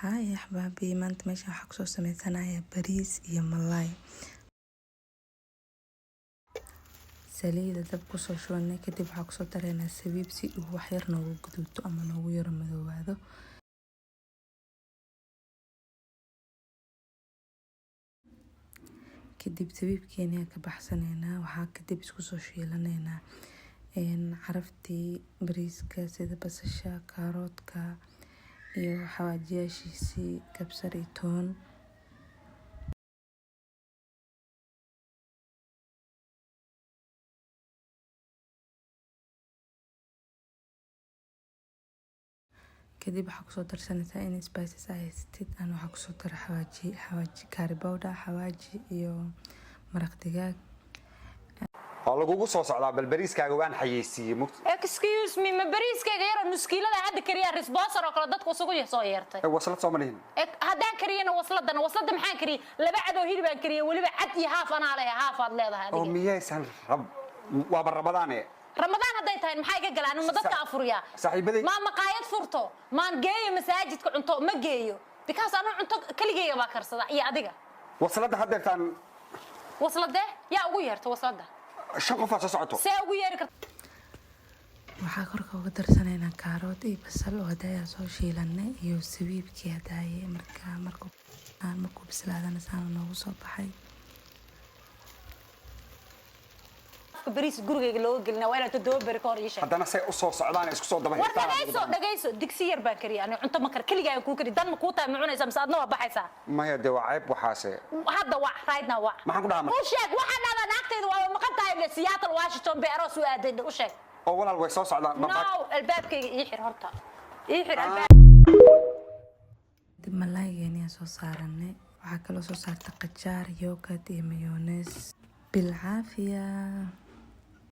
هاي يا أحبابي maanta meeshaan waxaa kusoo sameysanayaa bariis iyo malaay. Saliida dab kusoo shubanay kadib waxaa kusoo dareynaa sabiib si uu wax yar noogu guduuto ama noogu yaro madoowaado. kadib sabiibkeena ka baxsanaynaa waxaa kadib isku soo shiilanaynaa caraftii bariiska sida basasha, kaaroodka iyo xawaajiyaashiisii kabsar iyo toon. kadib waxaa kusoo darsanaysaa in spices ay haystid aan waxaa kusoo dara xawaaji curry powder, xawaaji iyo maraq digaag. waa lagugu soo socdaa bal bariiskaaga waan xayeysiiyey excuse me ma bariiskayga yar muskiilada hadda kariya responsor oo kale dadku isugu soo yeertay waslad soo malihin haddaan kariyana wasladana maxaan kariyay laba cad oo hilib aan kariyay waliba cad iyo haaf anaa leeyahay haaf aad leedahay adiga oo miyaysan waa Ramadaan Ramadaan haday tahay maxay ka galaan ma dadka afuriya saaxiibaday ma maqaayad furto maan geeyo masaajidka cunto ma geeyo because anu cunto kaligeyga baa karsada iyo adiga waslada hadeertaan waslada yaa ugu yeerto waslada shan qof soo socoto see ugu yeeri kartaa waxaa korka uga darsanaynaa kaarood iyo basal oo hadaya soo shiilanay iyo sabiibkii hadaya markuu bislaadana saan noogu soo baxay. bariis gurigeyga loo gelina waa inaad toddoba bari ka hor yeeshay haddana say u soo socdaan isku soo daba hirtaan dhagayso digsi yar baan kariya ani cunto ma kar kaliya ku kari dan ma ku taay macunaysa mise adna waa baxaysaa maya de waa ceeb waxaase hadda waa raydna waa maxaan ku dhahaa u sheeg waxa dhada naagtayda waa maqan tahay Seattle Washington bay aroos u aaday u sheeg oo walaal way soo socdaan no albaabkayga ii xir horta ii xir albaab dib malaaygeena soo saaranay waxaa kaloo soo saarta qajaar yogurt iyo mayonnaise بالعافية.